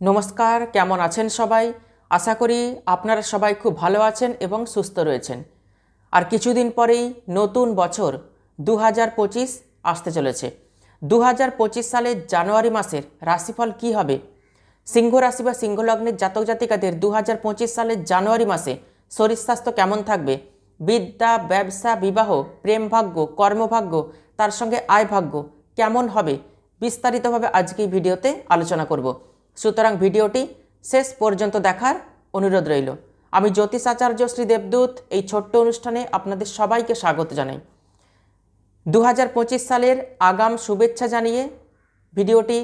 নমস্কার, কেমন আছেন সবাই? আশা করি আপনারা সবাই খুব ভালো আছেন এবং সুস্থ রয়েছেন। আর কিছুদিন পরেই নতুন বছর 2025 আসতে চলেছে। 2025 সালের জানুয়ারি মাসের রাশিফল কি হবে? সিংহ রাশি বা সিংহ লগ্নের জাতক জাতিকাদের 2025 সালের জানুয়ারি মাসে শরীর স্বাস্থ্য কেমন থাকবে? বিদ্যা, ব্যবসা, বিবাহ, প্রেম ভাগ্য, কর্মভাগ্য, তার সঙ্গে আয় ভাগ্য কেমন হবে? বিস্তারিতভাবে আজকে এই ভিডিওতে আলোচনা করব। সুতরাং ভিডিওটি শেষ পর্যন্ত দেখার অনুরোধ রইল। আমি জ্যোতিষ আচার্য শ্রী দেবদূত এই ছোট্ট অনুষ্ঠানে আপনাদের সবাইকে স্বাগত জানাই। 2025 সালের আগাম শুভেচ্ছা জানিয়ে ভিডিওটি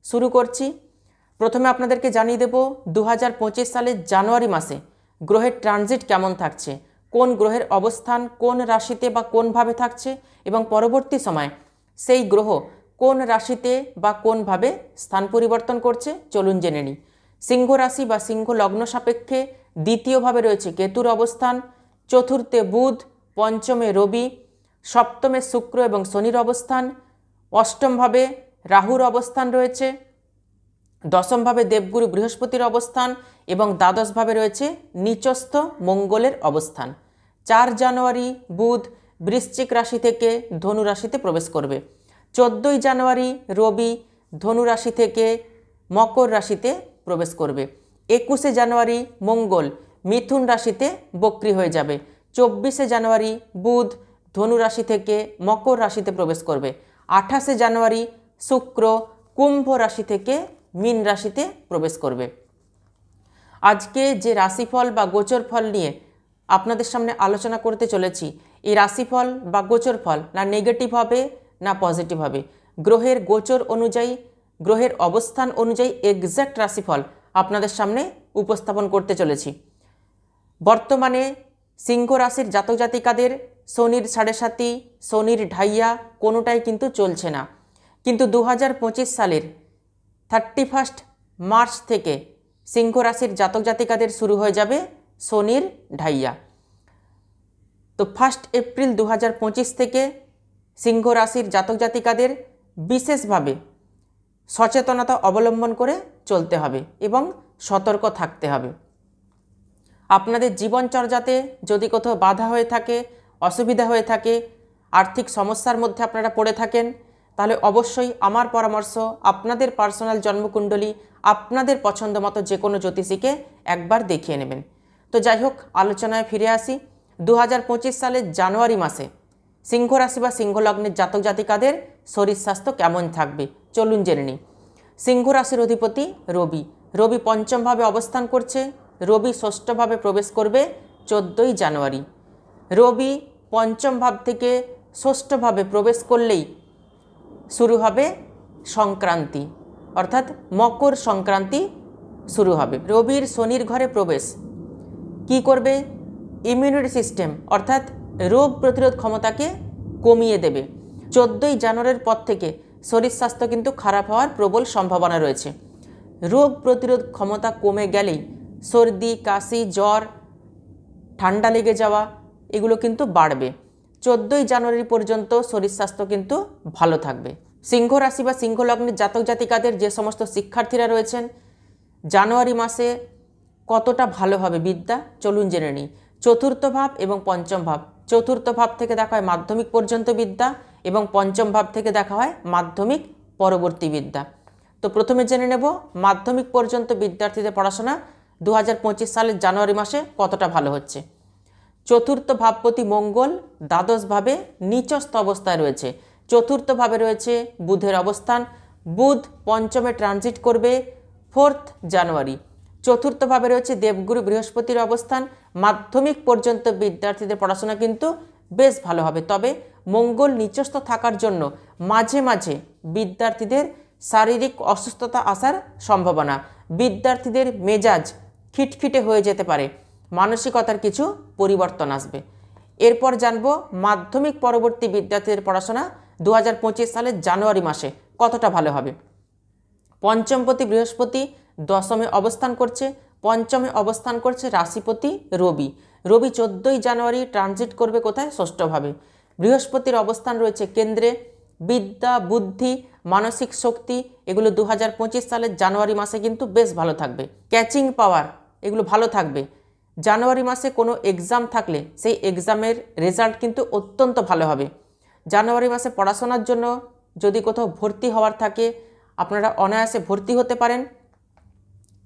শুরু করছি। প্রথমে আপনাদেরকে জানিয়ে দেব 2025 সালের জানুয়ারি মাসে গ্রহের ট্রানজিট কেমন থাকছে, কোন গ্রহের অবস্থান কোন রাশিতে বা কোনভাবে থাকছে এবং পরবর্তী সময় সেই গ্রহ কোন রাশিতে বা কোনভাবে স্থান পরিবর্তন করছে চলুন জেনে নিই। সিংহ রাশি বা সিংহ লগ্ন সাপেক্ষে দ্বিতীয়ভাবে রয়েছে কেতুর অবস্থান, চতুর্থে বুধ, পঞ্চমে রবি, সপ্তমে শুক্র এবং শনির অবস্থান, অষ্টমভাবে রাহুর অবস্থান রয়েছে, দশমভাবে দেবগুরু বৃহস্পতির অবস্থান এবং দ্বাদশভাবে রয়েছে নিচস্থ মঙ্গলের অবস্থান। 4 জানুয়ারি বুধ বৃশ্চিক রাশি থেকে ধনু রাশিতে প্রবেশ করবে। 14 জানুয়ারি রবি ধনু রাশি থেকে মকর রাশিতে প্রবেশ করবে। 21 জানুয়ারি মঙ্গল মিথুন রাশিতে বক্রী হয়ে যাবে। 24 জানুয়ারি বুধ ধনু রাশি থেকে মকর রাশিতে প্রবেশ করবে। 28 জানুয়ারি শুক্র কুম্ভ রাশি থেকে মীন রাশিতে প্রবেশ করবে। আজকে যে রাশিফল বা গোচর ফল নিয়ে আপনাদের সামনে আলোচনা করতে চলেছি, এই রাশিফল বা গোচর ফল না নেগেটিভ হবে না পজিটিভ হবে। গ্রহের গোচর অনুযায়ী, গ্রহের অবস্থান অনুযায়ী এক্স্যাক্ট রাশিফল আপনাদের সামনে উপস্থাপন করতে চলেছি। বর্তমানে সিংহ রাশির জাতক জাতিকাদের শনির 7.5, শনির ঢাইয়া কোনোটাই কিন্তু চলছে না। কিন্তু 2025 সালের 31 মার্চ থেকে সিংহ রাশির জাতক জাতিকাদের শুরু হয়ে যাবে শনির ঢাইয়া। তো 1 এপ্রিল 2025 থেকে সিংহ রাশির জাতক জাতিকাদের বিশেষভাবে সচেতনতা অবলম্বন করে চলতে হবে এবং সতর্ক থাকতে হবে। আপনাদের জীবনচর্যাতে যদি কোথাও বাধা হয়ে থাকে, অসুবিধা হয়ে থাকে, আর্থিক সমস্যার মধ্যে আপনারা পড়ে থাকেন, তাহলে অবশ্যই আমার পরামর্শ আপনাদের পার্সোনাল জন্মকুণ্ডলী আপনাদের পছন্দ মতো যে কোনো জ্যোতিষীকে একবার দেখিয়ে নেবেন। তো যাই হোক, আলোচনায় ফিরে আসি। 2025 সালের জানুয়ারি মাসে সিংহ রাশি বা সিংহ লগ্নের জাতক জাতিকাদের শরীর স্বাস্থ্য কেমন থাকবে চলুন জেনে নিই। সিংহ রাশির অধিপতি রবি। রবি পঞ্চমভাবে অবস্থান করছে। রবি ষষ্ঠভাবে প্রবেশ করবে 14 জানুয়ারি। রবি পঞ্চম ভাব থেকে ষষ্ঠভাবে প্রবেশ করলেই শুরু হবে সংক্রান্তি, অর্থাৎ মকর সংক্রান্তি শুরু হবে। রবির শনির ঘরে প্রবেশ কি করবে? ইমিউনিটি সিস্টেম অর্থাৎ রোগ প্রতিরোধ ক্ষমতাকে কমিয়ে দেবে। 14 জানুয়ারির পর থেকে শরীর স্বাস্থ্য কিন্তু খারাপ হওয়ার প্রবল সম্ভাবনা রয়েছে। রোগ প্রতিরোধ ক্ষমতা কমে গেলেই সর্দি, কাশি, জ্বর, ঠান্ডা লেগে যাওয়া এগুলো কিন্তু বাড়বে। 14 জানুয়ারি পর্যন্ত শরীর স্বাস্থ্য কিন্তু ভালো থাকবে। সিংহ রাশি বা সিংহ লগ্নের জাতক জাতিকাদের যে সমস্ত শিক্ষার্থীরা রয়েছেন, জানুয়ারি মাসে কতটা ভালো হবে বিদ্যা চলুন জেনে নিই। চতুর্থ ভাব এবং পঞ্চম ভাব। চতুর্থ ভাব থেকে দেখা হয় মাধ্যমিক পর্যন্ত বিদ্যা এবং পঞ্চম ভাব থেকে দেখা হয় মাধ্যমিক পরবর্তী বিদ্যা। তো প্রথমে জেনে নেব মাধ্যমিক পর্যন্ত বিদ্যার্থীদের পড়াশোনা 2025 সালের জানুয়ারি মাসে কতটা ভালো হচ্ছে। চতুর্থ ভাবপতি মঙ্গল দ্বাদশভাবে নিচস্থ অবস্থায় রয়েছে। চতুর্থ ভাবে রয়েছে বুধের অবস্থান। বুধ পঞ্চমে ট্রানজিট করবে 4 জানুয়ারি। চতুর্থ ভাবে রয়েছে দেবগুরু বৃহস্পতির অবস্থান। মাধ্যমিক পর্যন্ত বিদ্যার্থীদের পড়াশোনা কিন্তু বেশ ভালো হবে। তবে মঙ্গল নিচস্থ থাকার জন্য মাঝে মাঝে বিদ্যার্থীদের শারীরিক অসুস্থতা আসার সম্ভাবনা, বিদ্যার্থীদের মেজাজ খিটখিটে হয়ে যেতে পারে, মানসিকতার কিছু পরিবর্তন আসবে। এরপর জানব মাধ্যমিক পরবর্তী বিদ্যার্থীদের পড়াশোনা 2025 সালের জানুয়ারি মাসে কতটা ভালো হবে। পঞ্চমপতি বৃহস্পতি দশমে অবস্থান করছে। পঞ্চমে অবস্থান করছে রাশিপতি রবি। রবি 14 জানুয়ারি ট্রানজিট করবে কোথায়? ষষ্ঠভাবে। বৃহস্পতির অবস্থান রয়েছে কেন্দ্রে। বিদ্যা, বুদ্ধি, মানসিক শক্তি এগুলো 2025 সালের জানুয়ারি মাসে কিন্তু বেশ ভালো থাকবে। ক্যাচিং পাওয়ার এগুলো ভালো থাকবে। জানুয়ারি মাসে কোনো এক্সাম থাকলে সেই এক্সামের রেজাল্ট কিন্তু অত্যন্ত ভালো হবে। জানুয়ারি মাসে পড়াশোনার জন্য যদি কোথাও ভর্তি হওয়ার থাকে আপনারা অনায়াসে ভর্তি হতে পারেন,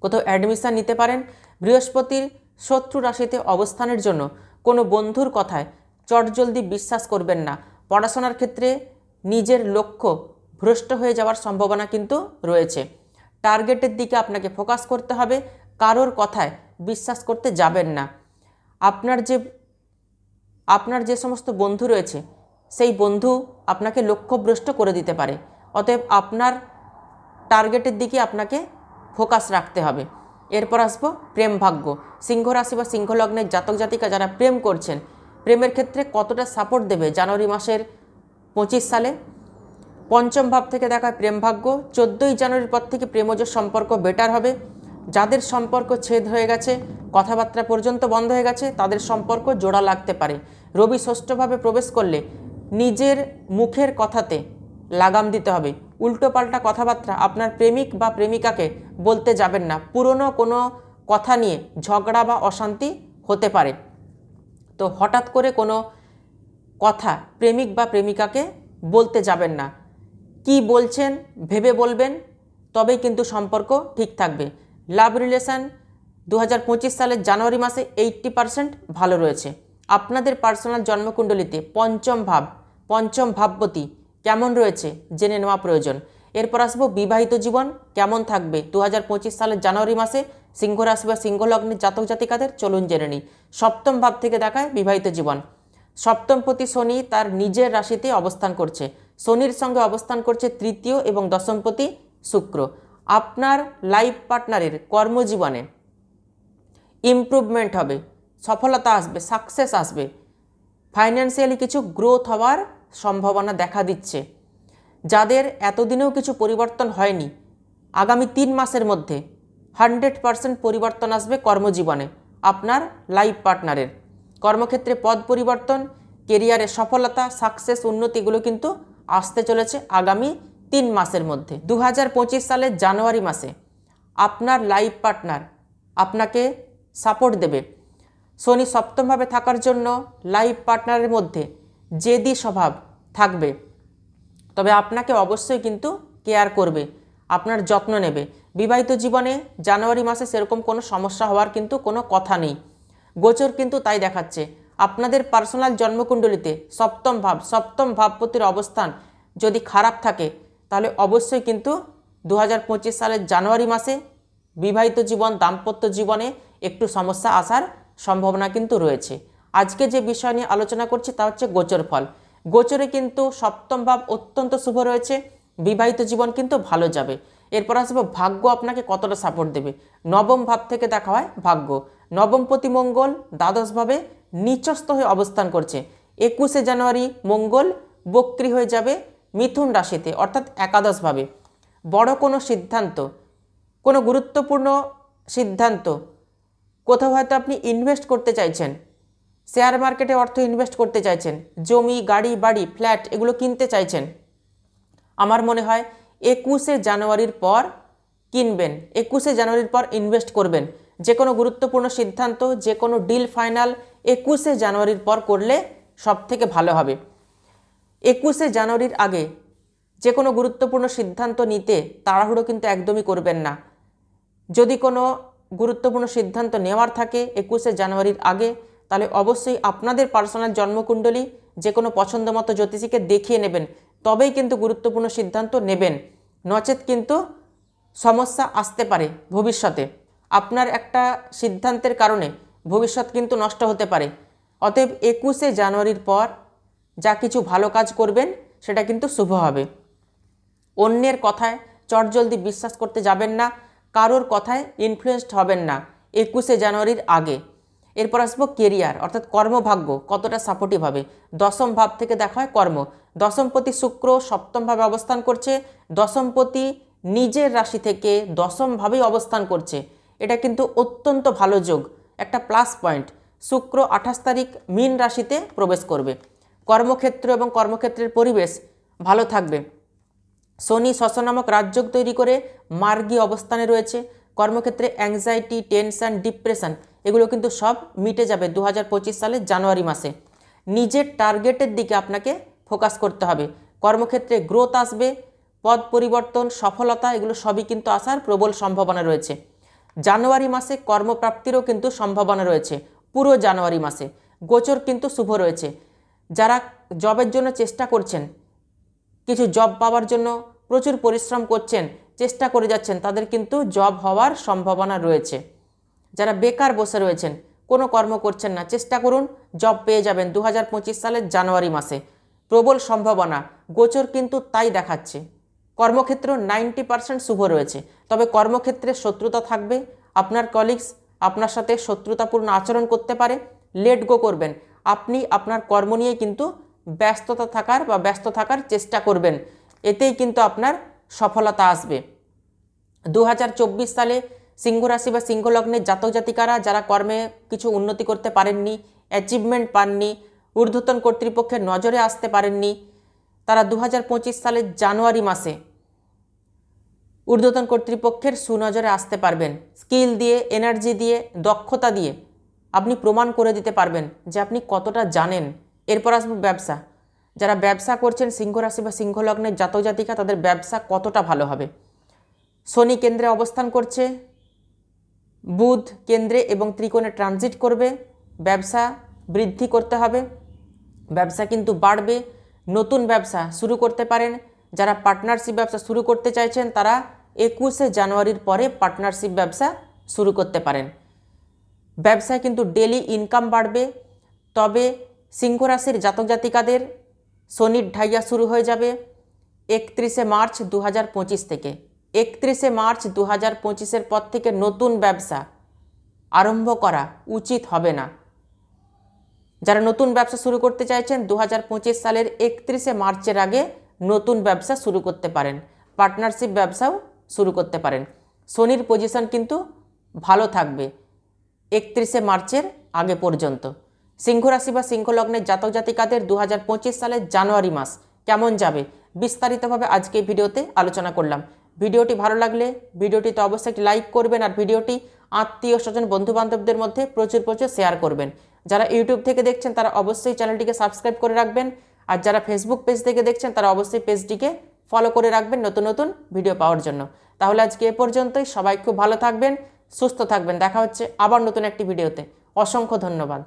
কোথাও অ্যাডমিশান নিতে পারেন। বৃহস্পতির শত্রু রাশিতে অবস্থানের জন্য কোনো বন্ধুর কথায় চটজলদি বিশ্বাস করবেন না। পড়াশোনার ক্ষেত্রে নিজের লক্ষ্য ভ্রষ্ট হয়ে যাওয়ার সম্ভাবনা কিন্তু রয়েছে। টার্গেটের দিকে আপনাকে ফোকাস করতে হবে, কারোর কথায় বিশ্বাস করতে যাবেন না। আপনার যে সমস্ত বন্ধু রয়েছে সেই বন্ধু আপনাকে লক্ষ্যভ্রষ্ট করে দিতে পারে। অতএব আপনার টার্গেটের দিকে আপনাকে ফোকাস রাখতে হবে। এরপর আসবো প্রেম ভাগ্য। সিংহ রাশি বা সিংহ লগ্নের জাতক জাতিকা যারা প্রেম করছেন, প্রেমের ক্ষেত্রে কতটা সাপোর্ট দেবে জানুয়ারি মাসের 25 সালে। পঞ্চম ভাব থেকে দেখায় প্রেম ভাগ্য। 14ই জানুয়ারির পর থেকে প্রেমজ সম্পর্ক বেটার হবে। যাদের সম্পর্ক ছেদ হয়ে গেছে, কথাবার্তা পর্যন্ত বন্ধ হয়ে গেছে, তাদের সম্পর্ক জোড়া লাগতে পারে। রবি ষষ্ঠভাবে প্রবেশ করলে নিজের মুখের কথাতে লাগাম দিতে হবে। উল্টোপাল্টা কথাবার্তা আপনার প্রেমিক বা প্রেমিকাকে বলতে যাবেন না। পুরনো কোনো কথা নিয়ে ঝগড়া বা অশান্তি হতে পারে। তো হঠাৎ করে কোনো কথা প্রেমিক বা প্রেমিকাকে বলতে যাবেন না। কি বলছেন ভেবে বলবেন, তবেই কিন্তু সম্পর্ক ঠিক থাকবে। লাভ রিলেশন 2025 সালের জানুয়ারি মাসে 80% ভালো রয়েছে। আপনাদের পার্সোনাল জন্মকুণ্ডলিতে পঞ্চম ভাবপতি কেমন রয়েছে জেনে নেওয়া প্রয়োজন। এরপর আসবো বিবাহিত জীবন কেমন থাকবে 2025 সালের জানুয়ারি মাসে সিংহ রাশি বা সিংহ লগ্নের জাতক জাতিকাদের। চলুন জেনে নিই। সপ্তম ভাব থেকে দেখায় বিবাহিত জীবন। সপ্তমপতি শনি তার নিজের রাশিতে অবস্থান করছে। শনির সঙ্গে অবস্থান করছে তৃতীয় এবং দশমপতি শুক্র। আপনার লাইফ পার্টনারের কর্মজীবনে ইমপ্রুভমেন্ট হবে, সফলতা আসবে, সাকসেস আসবে। ফাইন্যান্সিয়ালি কিছু গ্রোথ হওয়ার সম্ভাবনা দেখা দিচ্ছে। যাদের এতদিনেও কিছু পরিবর্তন হয়নি, আগামী 3 মাসের মধ্যে 100% পরিবর্তন আসবে কর্মজীবনে। আপনার লাইফ পার্টনারের কর্মক্ষেত্রে পদ পরিবর্তন, কেরিয়ারে সফলতা, সাকসেস, উন্নতিগুলো কিন্তু আসতে চলেছে আগামী 3 মাসের মধ্যে। 2025 সালের জানুয়ারি মাসে আপনার লাইফ পার্টনার আপনাকে সাপোর্ট দেবে। শনি সপ্তমভাবে থাকার জন্য লাইফ পার্টনারের মধ্যে জেদি স্বভাব থাকবে, তবে আপনাকে অবশ্যই কিন্তু কেয়ার করবে, আপনার যত্ন নেবে। বিবাহিত জীবনে জানুয়ারি মাসে সেরকম কোনো সমস্যা হওয়ার কিন্তু কোনো কথা নেই। গোচর কিন্তু তাই দেখাচ্ছে। আপনাদের পার্সোনাল জন্মকুণ্ডলিতে সপ্তম ভাবপতির অবস্থান যদি খারাপ থাকে তাহলে অবশ্যই কিন্তু 2025 সালের জানুয়ারি মাসে বিবাহিত জীবন, দাম্পত্য জীবনে একটু সমস্যা আসার সম্ভাবনা কিন্তু রয়েছে। আজকে যে বিষয় নিয়ে আলোচনা করছি তা হচ্ছে গোচর ফল। গোচরে কিন্তু সপ্তম ভাব অত্যন্ত শুভ রয়েছে, বিবাহিত জীবন কিন্তু ভালো যাবে। এরপর আসবো ভাগ্য আপনাকে কতটা সাপোর্ট দেবে। নবম ভাব থেকে দেখা হয় ভাগ্য। নবমপতি মঙ্গল দ্বাদশভাবে নিচস্থ হয়ে অবস্থান করছে। 21শে জানুয়ারি মঙ্গল বক্রী হয়ে যাবে মিথুন রাশিতে, অর্থাৎ একাদশভাবে। বড় কোনো সিদ্ধান্ত, কোনো গুরুত্বপূর্ণ সিদ্ধান্ত, কোথাও হয়তো আপনি ইনভেস্ট করতে চাইছেন, শেয়ার মার্কেটে অর্থ ইনভেস্ট করতে চাইছেন, জমি, গাড়ি, বাড়ি, ফ্ল্যাট এগুলো কিনতে চাইছেন, আমার মনে হয় 21শে জানুয়ারির পর কিনবেন, 21শে জানুয়ারির পর ইনভেস্ট করবেন। যে কোনো গুরুত্বপূর্ণ সিদ্ধান্ত, যে কোনো ডিল ফাইনাল 21শে জানুয়ারির পর করলে সব থেকে ভালো হবে। 21শে জানুয়ারির আগে যে কোনো গুরুত্বপূর্ণ সিদ্ধান্ত নিতে তাড়াহুড়ো কিন্তু একদমই করবেন না। যদি কোনো গুরুত্বপূর্ণ সিদ্ধান্ত নেওয়ার থাকে 21শে জানুয়ারির আগে, তাহলে অবশ্যই আপনাদের পার্সোনাল জন্মকুণ্ডলী যে কোনো পছন্দ মতো জ্যোতিষীকে দেখিয়ে নেবেন, তবেই কিন্তু গুরুত্বপূর্ণ সিদ্ধান্ত নেবেন। নচেত কিন্তু সমস্যা আসতে পারে ভবিষ্যতে। আপনার একটা সিদ্ধান্তের কারণে ভবিষ্যৎ কিন্তু নষ্ট হতে পারে। অতএব 21শে জানুয়ারির পর যা কিছু ভালো কাজ করবেন সেটা কিন্তু শুভ হবে। অন্যের কথায় চটজলদি বিশ্বাস করতে যাবেন না, কারোর কথায় ইনফ্লুয়েসড হবেন না 21শে জানুয়ারির আগে। এরপর আসবো কেরিয়ার অর্থাৎ কর্মভাগ্য কতটা সাপোর্টিভ হবে। দশম ভাব থেকে দেখা হয় কর্ম। দশমপতি শুক্র সপ্তমভাবে অবস্থান করছে। দশমপতি নিজের রাশি থেকে দশমভাবেই অবস্থান করছে। এটা কিন্তু অত্যন্ত ভালো যোগ, একটা প্লাস পয়েন্ট। শুক্র 28 তারিখ মীন রাশিতে প্রবেশ করবে। কর্মক্ষেত্র এবং কর্মক্ষেত্রের পরিবেশ ভালো থাকবে। শনি শশ নামক রাজযোগ তৈরি করে মার্গী অবস্থানে রয়েছে। কর্মক্ষেত্রে অ্যাংজাইটি, টেনশন, ডিপ্রেশন এগুলো কিন্তু সব মিটে যাবে 2025 সালের জানুয়ারি মাসে। নিজের টার্গেটের দিকে আপনাকে ফোকাস করতে হবে। কর্মক্ষেত্রে গ্রোথ আসবে, পদ পরিবর্তন, সফলতা এগুলো সবই কিন্তু আসার প্রবল সম্ভাবনা রয়েছে। জানুয়ারি মাসে কর্মপ্রাপ্তিরও কিন্তু সম্ভাবনা রয়েছে। পুরো জানুয়ারি মাসে গোচর কিন্তু শুভ রয়েছে। যারা জবের জন্য চেষ্টা করছেন, কিছু জব পাওয়ার জন্য প্রচুর পরিশ্রম করছেন, চেষ্টা করে যাচ্ছেন, তাদের কিন্তু জব হওয়ার সম্ভাবনা রয়েছে। যারা বেকার বসে রয়েছেন, কোনো কর্ম করছেন না, চেষ্টা করুন, জব পেয়ে যাবেন 2025 সালের জানুয়ারি মাসে। প্রবল সম্ভাবনা, গোচর কিন্তু তাই দেখাচ্ছে। কর্মক্ষেত্র 90% শুভ রয়েছে। তবে কর্মক্ষেত্রে শত্রুতা থাকবে। আপনার কলিগস আপনার সাথে শত্রুতাপূর্ণ আচরণ করতে পারে, লেট গো করবেন। আপনি আপনার কর্ম নিয়ে কিন্তু ব্যস্ত থাকার চেষ্টা করবেন, এতেই কিন্তু আপনার সফলতা আসবে। 2024 সালে সিংহ রাশি বা সিংহ লগ্নের জাতক জাতিকারা যারা কর্মে কিছু উন্নতি করতে পারেননি, অ্যাচিভমেন্ট পাননি, ঊর্ধ্বতন কর্তৃপক্ষের নজরে আসতে পারেননি, তারা 2025 সালের জানুয়ারি মাসে ঊর্ধ্বতন কর্তৃপক্ষের সুনজরে আসতে পারবেন। স্কিল দিয়ে, এনার্জি দিয়ে, দক্ষতা দিয়ে আপনি প্রমাণ করে দিতে পারবেন যে আপনি কতটা জানেন। এরপর আসবে ব্যবসা। যারা ব্যবসা করছেন সিংহ রাশি বা সিংহ লগ্নের জাতক জাতিকা, তাদের ব্যবসা কতটা ভালো হবে। শনি কেন্দ্রে অবস্থান করছে, বুধ কেন্দ্রে এবং ত্রিকোণে ট্রানজিট করবে। ব্যবসা বৃদ্ধি করতে হবে, ব্যবসা কিন্তু বাড়বে। নতুন ব্যবসা শুরু করতে পারেন। যারা পার্টনারশিপ ব্যবসা শুরু করতে চাইছেন তারা 21শে জানুয়ারির পরে পার্টনারশিপ ব্যবসা শুরু করতে পারেন। ব্যবসায় কিন্তু ডেলি ইনকাম বাড়বে। তবে সিংহ রাশির জাতক জাতিকাদের শনির ঢাইয়া শুরু হয়ে যাবে 31শে মার্চ 2025 থেকে। 31শে মার্চ 2025-এর পর থেকে নতুন ব্যবসা আরম্ভ করা উচিত হবে না। যারা নতুন ব্যবসা শুরু করতে চাইছেন 2025 সালের 31শে মার্চের আগে নতুন ব্যবসা শুরু করতে পারেন, পার্টনারশিপ ব্যবসাও শুরু করতে পারেন। শনির পজিশন কিন্তু ভালো থাকবে 31শে মার্চের আগে পর্যন্ত। সিংহ রাশি বা সিংহ লগ্নের জাতক জাতিকাদের 2025 সালের জানুয়ারি মাস কেমন যাবে বিস্তারিতভাবে আজকে ভিডিওতে আলোচনা করলাম। ভিডিওটি ভালো লাগলে ভিডিওটিতে অবশ্যই একটি লাইক করবেন, আর ভিডিওটি আত্মীয় স্বজন বন্ধুবান্ধবদের মধ্যে প্রচুর শেয়ার করবেন। যারা ইউটিউব থেকে দেখছেন তারা অবশ্যই চ্যানেলটিকে সাবস্ক্রাইব করে রাখবেন, আর যারা ফেসবুক পেজ থেকে দেখছেন তারা অবশ্যই পেজটিকে ফলো করে রাখবেন নতুন নতুন ভিডিও পাওয়ার জন্য। তাহলে আজকে এ পর্যন্তই। সবাই খুব ভালো থাকবেন, সুস্থ থাকবেন। দেখা হচ্ছে আবার নতুন একটি ভিডিওতে। অসংখ্য ধন্যবাদ।